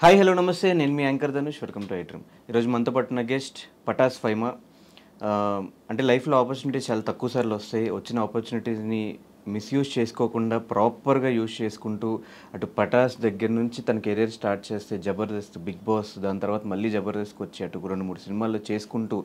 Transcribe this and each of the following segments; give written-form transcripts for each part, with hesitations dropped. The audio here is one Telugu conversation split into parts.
హాయ్ హలో నమస్తే, నేను మీ anchor Dhanush. Welcome to iDream. ఈరోజు మనతో పట్టిన గెస్ట్ పటాస్ ఫైమా. అంటే లైఫ్లో ఆపర్చునిటీస్ చాలా తక్కువ సార్లు వస్తాయి. వచ్చిన ఆపర్చునిటీస్ని మిస్యూజ్ చేసుకోకుండా ప్రాపర్గా యూజ్ చేసుకుంటూ అటు పటాస్ దగ్గర నుంచి తన కెరీర్ స్టార్ట్ చేస్తే జబర్దస్త్, బిగ్ బాస్, దాని తర్వాత మళ్ళీ జబర్దస్త్కి వచ్చి అటు 2-3 సినిమాల్లో చేసుకుంటూ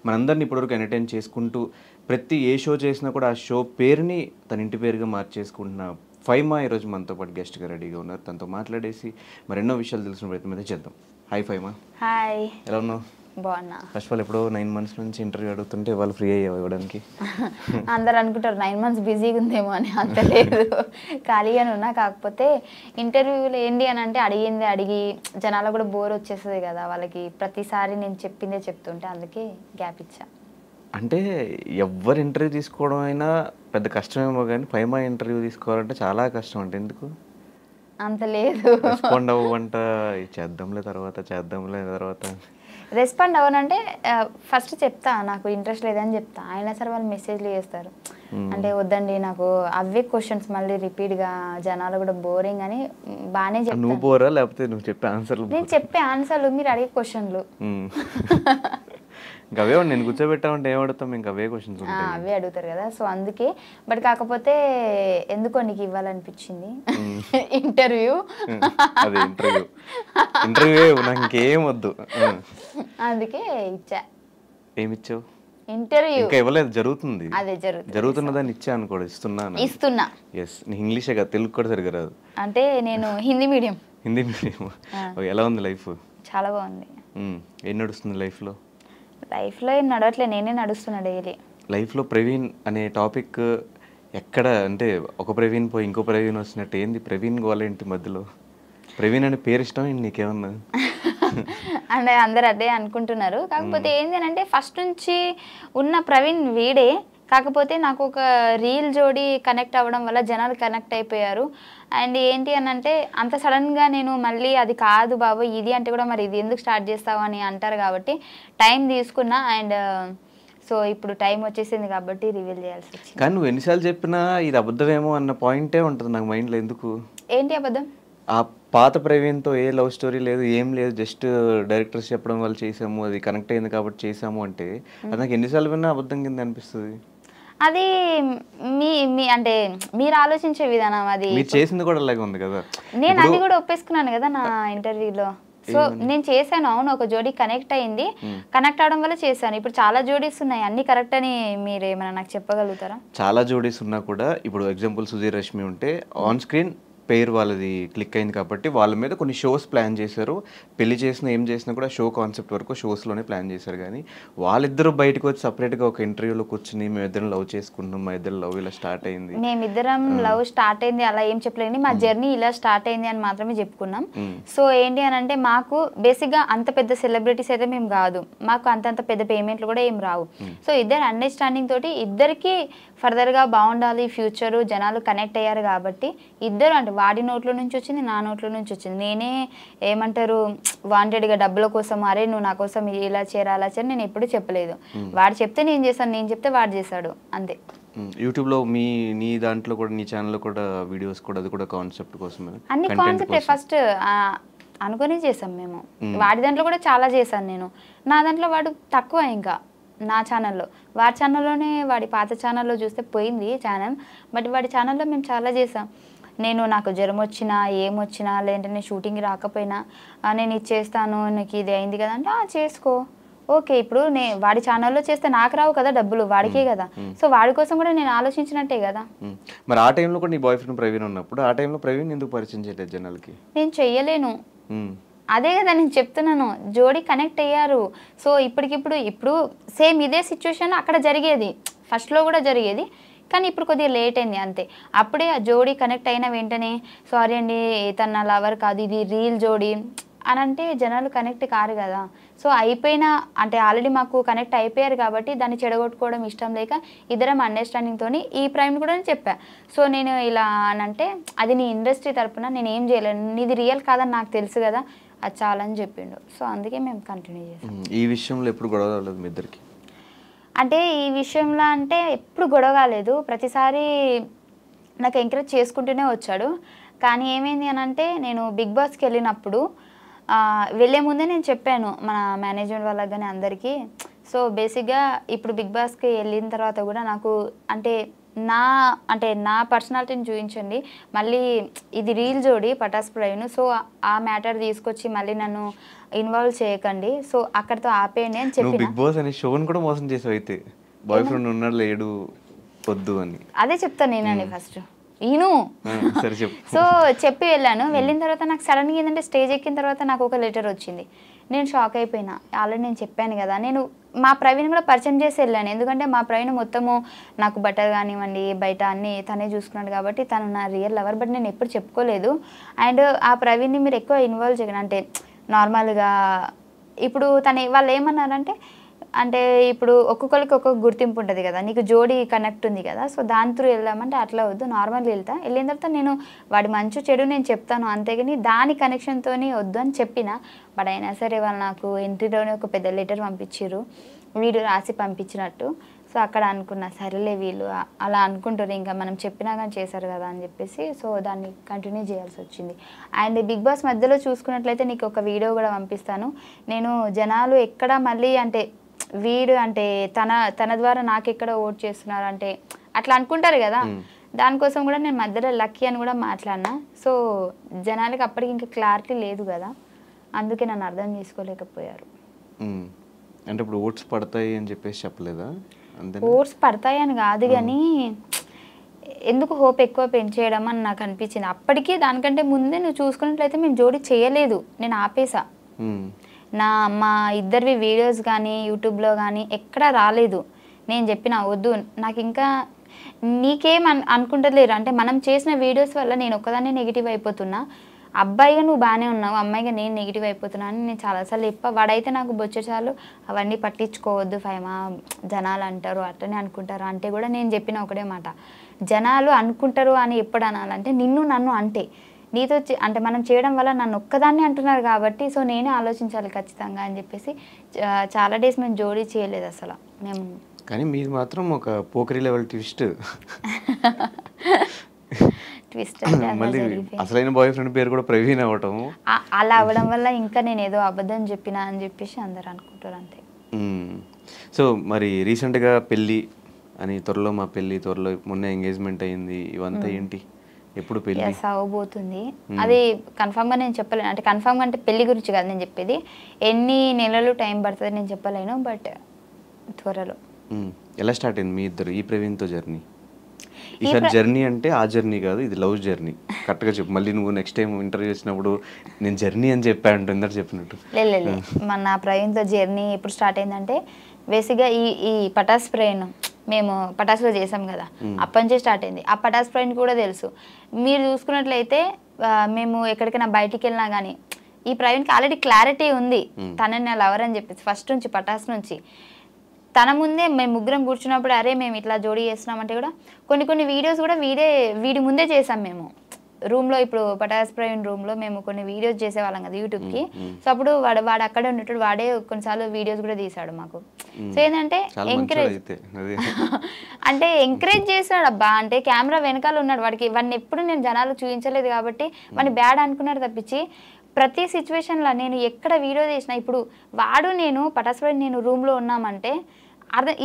మనందరినీ ఇప్పటివరకు ఎంటర్టైన్ చేసుకుంటూ ప్రతి ఏ షో చేసినా కూడా ఆ షో పేరుని తన ఇంటి పేరుగా మార్చేసుకుంటున్న ఫైమా ఈరోజు మనతో పాటు గెస్ట్గా రెడీగా ఉన్నారు. తనతో మాట్లాడేసి మరెన్నో విషయాలు తెలిసిన ప్రయత్నం అయితే చేద్దాం. హాయ్ ఫైమా. హాయ్. ఎలా ఉన్నావు? బాగున్నా. ఫస్ట్ ఆఫ్ ఆల్ ఎప్పుడో 9 months నుంచి ఇంటర్వ్యూ అడుగుతుంటే వాళ్ళు ఫ్రీ అయ్యావు ఇవ్వడానికి. అందరు అనుకుంటారు 9 months బిజీగా ఉందేమో అని. అంత లేదు, ఖాళీగానే ఉన్నా. కాకపోతే ఇంటర్వ్యూలో ఏంటి అని అంటే అడిగి జనాలు కూడా బోర్ వచ్చేస్తుంది కదా వాళ్ళకి. ప్రతిసారి నేను చెప్పిందే చెప్తుంటే అందుకే గ్యాప్ ఇచ్చా. అంటే ఎవరు ఇంటర్వ్యూ తీసుకోవడం అయినా పెద్ద కష్టమేమో, కానీ ఫైమా ఇంటర్వ్యూ తీసుకోవాలంటే చాలా కష్టం. అంటే ఎందుకు అంత లేదు, రెస్పాండ్ అవ్వంట, చేద్దాంలే తర్వాత రెస్పాండ్ అవ్వనంటే ఫస్ట్ చెప్తా నాకు ఇంట్రెస్ట్ లేదని చెప్తా. అయినా సరే వాళ్ళు మెసేజ్లు చేస్తారు. అంటే వద్దండి నాకు అవే క్వశ్చన్స్ మళ్ళీ రిపీట్గా, జనాలు కూడా బోరింగ్ అని బాగానే చెప్తాను. నువ్వు బోరా లేకపోతే నువ్వు చెప్పే ఆన్సర్లు? నేను చెప్పే ఆన్సర్లు, మీరు అడిగే క్వశ్చన్లు. ఇంకా అవే నేను కూర్చోబెట్టామంటే ఏం అడుగుతాం? ఇంకా అవే క్వశ్చన్స్ అవే అడుగుతారు కదా. సో అందుకే. బట్ కాకపోతే ఎందుకో నీకు ఇవ్వాలనిపించింది ఇంటర్వ్యూ. అదే ఇంటర్వ్యూ నాకు ఇంకేం వద్దు, అందుకే ఇచ్చా. ఏమిచ్చావు? ఇంటర్వ్యూ ఇంకా ఇవ్వలేదు, జరుగుతుంది. అదే జరుగుతున్నదాన్ని ఇచ్చా అనుకోడు, ఇస్తున్నా. ఎస్, నీ ఇంగ్లీషే కదా, తెలుగు కూడా సరిగ్గా రాదు. అంటే నేను హిందీ మీడియం. ఎలా ఉంది లైఫ్? చాలా బాగుంది. ఏం నడుస్తుంది లైఫ్లో? లైఫ్లో ఏం నడవట్లే, నేనే నడుస్తున్నా డైలీ. లైఫ్లో ప్రవీణ్ అనే టాపిక్ ఎక్కడ అంటే ఒక ప్రవీణ్ పోయి ఇంకో ప్రవీణ్ వచ్చినట్టు ఏంది ప్రవీణ్ గోలేంటి మధ్యలో? ప్రవీణ్ అనే పేరు ఇష్టం ఏంటి నీకేమన్నా? అంటే అందరు అదే అనుకుంటున్నారు. కాకపోతే ఏంటి అంటే ఫస్ట్ నుంచి ఉన్న ప్రవీణ్ వీడే. కాకపోతే నాకు ఒక రీల్ జోడి కనెక్ట్ అవ్వడం వల్ల జనాలు కనెక్ట్ అయిపోయారు. అండ్ ఏంటి అని అంటే అంత సడన్గా నేను మళ్ళీ అది కాదు బాబు ఇది అంటే కూడా మరి ఇది ఎందుకు స్టార్ట్ చేస్తావు అని అంటారు కాబట్టి టైం తీసుకున్నా. అండ్ సో ఇప్పుడు టైం వచ్చేసింది కాబట్టి రివీల్ చేయాల్సి వచ్చింది. కానీ నువ్వు ఎన్నిసార్లు చెప్పినా ఇది అబద్ధమేమో అన్న పాయింటే ఉంటుంది నాకు మైండ్లో. ఎందుకు? ఏంటి అబద్ధం? ఆ పాత ప్రవీణ్తో ఏ లవ్ స్టోరీ లేదు, ఏం లేదు, జస్ట్ డైరెక్టర్స్ చెప్పడం వల్ల చేసాము, అది కనెక్ట్ అయింది కాబట్టి చేసాము అంటే అది నాకు ఎన్నిసార్లు విన్నా అబద్ధం కింద అనిపిస్తుంది. అది మీ అంటే మీరు ఆలోచించే విధానం. అది మీరు చేసింది కూడా అలాగే ఉంది కదా. నేను అది కూడా ఒప్పేసుకున్నాను కదా నా ఇంటర్వ్యూలో. సో నేను చేశాను, అవును, ఒక జోడీ కనెక్ట్ అయింది, కనెక్ట్ అవడం వల్ల చేశాను. ఇప్పుడు చాలా జోడీస్ ఉన్నాయి, అన్ని కరెక్ట్ అని మీరు ఏమైనా నాకు చెప్పగలుగుతారా? చాలా జోడీస్ ఉన్నా కూడా ఇప్పుడు ఎగ్జాంపుల్ సుధీర్ రష్మి ఉంటే ఆన్ స్క్రీన్ పేరు వాళ్ళది క్లిక్ అయింది కాబట్టి వాళ్ళ మీద కొన్ని షోస్ ప్లాన్ చేశారు. పెళ్లి చేసినా ఏం చేసినా కూడా షో కాన్సెప్ట్ వరకు షోస్లోనే ప్లాన్ చేశారు. కానీ వాళ్ళిద్దరూ బయటకు వచ్చి సపరేట్గా ఒక ఇంటర్వ్యూలో కూర్చుని మేమిద్దరం లవ్ చేసుకుంటున్నాం, మా ఇద్దరు లవ్ ఇలా స్టార్ట్ అయింది, మేమిద్దరం లవ్ స్టార్ట్ అయింది అలా ఏం చెప్పలేండి, మా జర్నీ ఇలా స్టార్ట్ అయింది అని మాత్రమే చెప్పుకున్నాం. సో ఏంటి అని అంటే మాకు బేసిక్గా అంత పెద్ద సెలబ్రిటీస్ అయితే మేము కాదు, మాకు అంతంత పెద్ద పేమెంట్లు కూడా ఏం రావు. సో ఇద్దరు అండర్స్టాండింగ్ తోటి ఇద్దరికి ఫర్దర్గా బాగుండాలి ఫ్యూచరు, జనాలు కనెక్ట్ అయ్యారు కాబట్టి ఇద్దరు అంటే వాడి నోట్లో నుంచి వచ్చింది, నా నోట్లో నుంచి వచ్చింది. నేనే ఏమంటారు వాంటెడ్గా డబ్బుల కోసం అరే నువ్వు నా కోసం ఇలా చేరా అలా చేరా నేను ఎప్పుడు చెప్పలేదు. వాడు చెప్తే నేను చేశాను, నేను చెప్తే వాడు చేశాడు, అంతే. యూట్యూబ్లో నీ దాంట్లో కూడా నీ ఛానల్లో కూడా వీడియోస్ కూడా అది కూడా కాన్సెప్ట్ కోసమే, అన్ని కాన్సెప్టే ఫస్ట్ అనుకుని చేసాం మేము. వాడి దాంట్లో కూడా చాలా చేశాను నేను, నా దాంట్లో వాడు తక్కువ. ఇంకా నా ఛానల్లో, వాడి ఛానల్లోనే వాడి పాత ఛానల్లో చూస్తే పోయింది ఛానల్, బట్ వాడి ఛానల్లో మేము చాలా చేసాం. నేను నాకు జ్వరం వచ్చినా ఏమొచ్చినా లేదంటే నేను షూటింగ్ రాకపోయినా నేను ఇది చేస్తాను, నీకు ఇది అయింది కదా అంటే చేసుకో, ఓకే. ఇప్పుడు వాడి ఛానల్లో చేస్తే నాకు రావు కదా డబ్బులు, వాడికే కదా. సో వాడి కోసం కూడా నేను ఆలోచించినట్టే కదా. మరి ఆ టైంలో కూడా నీ బాయ్ ఫ్రెండ్ ప్రవీణ్ ఉన్నప్పుడు ఆ టైంలో ప్రవీణ్ ఎందుకు పరిచయం చేయలేదు జనాలకి? నేను చెయ్యలేను, అదే కదా నేను చెప్తున్నాను. జోడీ కనెక్ట్ అయ్యారు. సో ఇప్పుడు సేమ్ ఇదే సిచ్యువేషన్ అక్కడ జరిగేది, ఫస్ట్లో కూడా జరిగేది, కానీ ఇప్పుడు కొద్దిగా లేట్ అయింది అంతే. అప్పుడే ఆ జోడీ కనెక్ట్ అయిన వెంటనే సారీ అండి తన నా లవర్ కాదు ఇది రీల్ జోడీ అని అంటే జనాలు కనెక్ట్ కారు కదా. సో అయిపోయినా అంటే ఆల్రెడీ మాకు కనెక్ట్ అయిపోయారు కాబట్టి దాన్ని చెడగొట్టుకోవడం ఇష్టం లేక ఇద్దరం అండర్స్టాండింగ్తో ఈ ప్రైమ్ కూడా చెప్పా. సో నేను ఇలా అని అంటే అది నీ ఇండస్ట్రీ తరపున నేను ఏం చేయలేను, నీది రియల్ కాదని నాకు తెలుసు కదా, అది చాలని చెప్పిండు. సో అందుకే మేము కంటిన్యూ చేసాం. ఈ విషయంలో ఎప్పుడు గొడవ రాలేదు మీ ఇద్దరికి? అంటే ఈ విషయంలో అంటే ఎప్పుడు గొడవ కాలేదు, ప్రతిసారి నాకు ఎంకరేజ్ చేసుకుంటూనే వచ్చాడు. కానీ ఏమైంది అని అంటే నేను బిగ్ బాస్కి వెళ్ళినప్పుడు వెళ్ళే ముందే నేను చెప్పాను మన మేనేజ్మెంట్ వాళ్ళకి కానీ అందరికీ. సో బేసిక్గా ఇప్పుడు బిగ్ బాస్కి వెళ్ళిన తర్వాత కూడా నాకు నా పర్సనాలిటీని చూపించండి, మళ్ళీ ఇది రీల్ జోడి పటాస్ ప్రవీణ్, సో ఆ మ్యాటర్ తీసుకొచ్చి మళ్ళీ నన్ను ఇన్వాల్వ్ చేయకండి, సో అక్కడితో ఆపేయండి అని చెప్పి. బిగ్ బాస్ అనే షోని కూడా మోసం చేసావు అయితే, బాయ్ ఫ్రెండ్ ఉన్నాడు లేడు వద్దు అని. అదే చెప్తాను నేనండి ఫస్ట్ ఈను. సరే చెప్పు. సో చెప్పి వెళ్ళాను. వెళ్ళిన తర్వాత నాకు సడన్గా ఏంటంటే స్టేజ్ ఎక్కిన తర్వాత నాకు ఒక లెటర్ వచ్చింది. నేను షాక్ అయిపోయినా. ఆల్రెడీ నేను చెప్పాను కదా, నేను మా ప్రవీణ్ కూడా పరిచయం చేసి వెళ్ళాను. ఎందుకంటే మా ప్రవీణ్ మొత్తము నాకు బట్టలు కానివ్వండి బయట అన్నీ తనే చూసుకున్నాడు కాబట్టి తను నా రియల్ లవర్. బట్ నేను ఎప్పుడు చెప్పుకోలేదు. అండ్ ఆ ప్రవీణ్ని మీరు ఎక్కువ ఇన్వాల్వ్ చేయకండి, అంటే నార్మల్గా ఇప్పుడు వాళ్ళు ఏమన్నారంటే, అంటే ఇప్పుడు ఒక్కొక్కరికి ఒక్కొక్క గుర్తింపు ఉంటుంది కదా, నీకు జోడీ కనెక్ట్ ఉంది కదా, సో దాని త్రూ వెళ్దామంటే అట్లా వద్దు, నార్మల్గా వెళ్ళిన తర్వాత నేను వాడి మంచి చెడు నేను చెప్తాను, అంతేగాని దాని కనెక్షన్తో వద్దు అని చెప్పిన. బట్ అయినా సరే వాళ్ళు నాకు ఎంట్రీలోనే ఒక పెద్ద లెటర్ పంపించారు, వీడు రాసి పంపించినట్టు. సో అక్కడ అనుకున్నా సరేలే వీళ్ళు అలా అనుకుంటారు, ఇంకా మనం చెప్పినా కానీ చేశారు కదా అని చెప్పేసి సో దాన్ని కంటిన్యూ చేయాల్సి వచ్చింది. అండ్ బిగ్ బాస్ మధ్యలో చూసుకున్నట్లయితే నీకు ఒక వీడియో కూడా పంపిస్తాను. నేను జనాలు ఎక్కడ మళ్ళీ అంటే వీడు అంటే తన ద్వారా నాకెక్కడ ఓట్ చేస్తున్నారు అంటే అట్లా అనుకుంటారు కదా, దానికోసం కూడా నేను మధ్యలో లక్కీ అని కూడా మాట్లాడినా. సో జనాలకి అప్పటికి ఇంకా క్లారిటీ లేదు కదా, అందుకే నన్ను అర్థం చేసుకోలేకపోయారు. అంటే ఇప్పుడు ఓట్స్ పడతాయి అని చెప్పేసి చెప్పలేదా? ఓట్స్ పడతాయి అని కాదు కానీ ఎందుకు హోప్ ఎక్కువ పెంచేయడం అని నాకు అనిపించింది. అప్పటికి దానికంటే ముందే నువ్వు చూసుకున్నట్లయితే మేము జోడీ చేయలేదు, నేను ఆపేసా. మా ఇద్దరివి వీడియోస్ కానీ యూట్యూబ్లో కానీ ఎక్కడా రాలేదు. నేను చెప్పిన వద్దు, నాకు ఇంకా నీకేం అనుకుంటలేరు అంటే మనం చేసిన వీడియోస్ వల్ల నేను ఒక్కదాన్ని నెగిటివ్ అయిపోతున్నా, అబ్బాయిగా నువ్వు బాగానే ఉన్నావు, అమ్మాయిగా నేను నెగిటివ్ అయిపోతున్నా అని నేను చాలాసార్లు చెప్పా. వాడైతే నాకు బొచ్చచాలు అవన్నీ పట్టించుకోవద్దు ఫైమా, జనాలు అంటారు అట్లనే అనుకుంటారు అంటే కూడా నేను చెప్పిన ఒకటే మాట, జనాలు అనుకుంటారు అని ఎప్పుడు అనాలంటే నన్ను అంటే నీతో అంటే మనం చేయడం వల్ల నన్ను ఒక్కదాన్ని అంటున్నారు కాబట్టి సో నేనే ఆలోచించాలి ఖచ్చితంగా అని చెప్పేసి చాలా డేస్ మేము జోడీ చేయలేదు అసలు మేము. కానీ మీరు మాత్రం ఒక పోకరీ లెవెల్ ట్విస్ట్ మళ్ళీ అసలైన బాయ్ ఫ్రెండ్ పేరు కూడా ప్రవీణ్ అవ్వటం, అలా అవ్వడం వల్ల ఇంకా నేను ఏదో అబద్ధం చెప్పినా అని చెప్పేసి అందరు అనుకుంటారు అంతే. సో మరి రీసెంట్గా పెళ్ళి అని, త్వరలో మా పెళ్ళి, త్వరలో మొన్న ఎంగేజ్మెంట్ అయింది, ఇవంతా ఏంటి ఎప్పుడు పెళ్ళి అవబోతుంది? అది కన్ఫామ్గా నేను చెప్పలేను, అంటే కన్ఫామ్గా అంటే పెళ్లి గురించి కాదు నేను చెప్పేది, ఎన్ని నెలలు టైం పడుతుంది నేను చెప్పలేను, బట్ త్వరలో. ఎలా స్టార్ట్ అయింది మీ ఇద్దరు ఈ ప్రవీణ్తో జర్నీ? ఈసారి జర్నీ అంటే ఆ జర్నీ కాదు, ఇది లవ్ జర్నీ, కరెక్ట్గా చెప్పు. మళ్ళీ నువ్వు నెక్స్ట్ టైం ఇంటర్వ్యూ చేసినప్పుడు నేను జర్నీ అని చెప్పాను ఇందరు చెప్పినట్టు. లేదు మన ప్రవీణ్తో జర్నీ ఎప్పుడు స్టార్ట్ అయిందంటే బేసిక్గా ఈ పటాస్ ప్రవీణ్ మేము పటాస్లో చేసాం కదా, అప్పటి నుంచే స్టార్ట్ అయింది. ఆ పటాస్ ప్రవీణ్ కూడా తెలుసు. మీరు చూసుకున్నట్లయితే మేము ఎక్కడికైనా బయటికి వెళ్ళినా కానీ ఈ ప్రవీణ్కి ఆల్రెడీ క్లారిటీ ఉంది తనని నా లవర్ అని చెప్పేసి ఫస్ట్ నుంచి పటాస్ నుంచి. తన ముందే మేము ముగ్గురం కూర్చున్నప్పుడు అరే మేము ఇట్లా జోడీ చేస్తున్నామంటే కూడా కొన్ని వీడియోస్ కూడా వీడి ముందే చేసాం మేము రూమ్లో. ఇప్పుడు పటాస్ ప్రవీణ్ రూమ్లో మేము కొన్ని వీడియోస్ చేసేవాళ్ళం కదా యూట్యూబ్కి. సో అప్పుడు వాడు అక్కడే ఉండేటప్పుడు వాడే కొన్నిసార్లు వీడియోస్ కూడా తీసాడు మాకు. సో ఏంటంటే ఎంకరేజ్ చేశాడు అబ్బా, అంటే కెమెరా వెనకాల ఉన్నాడు, వాడిని ఎప్పుడు నేను జనాలు చూపించలేదు కాబట్టి వాడిని బ్యాడ్ అనుకున్నాడు తప్పించి ప్రతి సిచ్యువేషన్లో నేను ఎక్కడ వీడియో చేసినా ఇప్పుడు వాడు నేను పటాస్ ప్రవీణ్ నేను రూమ్లో ఉన్నామంటే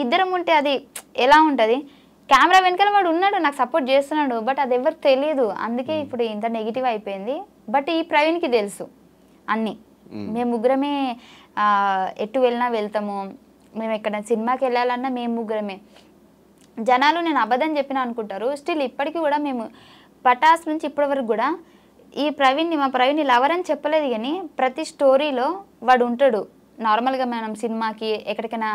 ఇద్దరం ఉంటే అది ఎలా ఉంటుంది, కెమెరా వెనకాల వాడు ఉన్నాడు నాకు సపోర్ట్ చేస్తున్నాడు, బట్ అది ఎవరికి తెలియదు. అందుకే ఇప్పుడు ఇంత నెగిటివ్ అయిపోయింది. బట్ ఈ ప్రవీణ్కి తెలుసు అన్నీ, మేము ముగ్గురమే ఎటు వెళ్ళినా వెళ్తాము, మేము ఎక్కడ సినిమాకి వెళ్ళాలన్నా మేము ముగ్గురమే. జనాలు నేను అబద్ధం చెప్పినా అనుకుంటారు, స్టిల్ ఇప్పటికీ కూడా మేము పటాస్ నుంచి ఇప్పటి వరకు కూడా మా ప్రవీణ్ని లవర్ అని చెప్పలేదు కానీ ప్రతి స్టోరీలో వాడు ఉంటాడు. నార్మల్గా మనం సినిమాకి ఎక్కడికైనా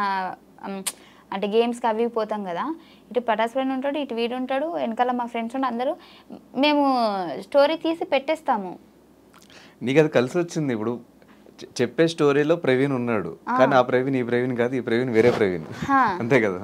అంటే గేమ్స్కి అవి పోతాం కదా, ఇటు పటాస్ ప్రవీణ్ ఉంటాడు, ఇటు వీడు ఉంటాడు, వెనకాల మా ఫ్రెండ్స్ ఉంటే అందరూ మేము స్టోరీ తీసి పెట్టేస్తాము. నీకు అది కలిసి వచ్చింది. ఇప్పుడు చెప్పే స్టోరీలో ప్రవీణ్ ఉన్నాడు కానీ ఆ ప్రవీణ్ ఈ ప్రవీణ్ కాదు, ఈ ప్రవీణ్ వేరే ప్రవీణ్, అంతే కదా.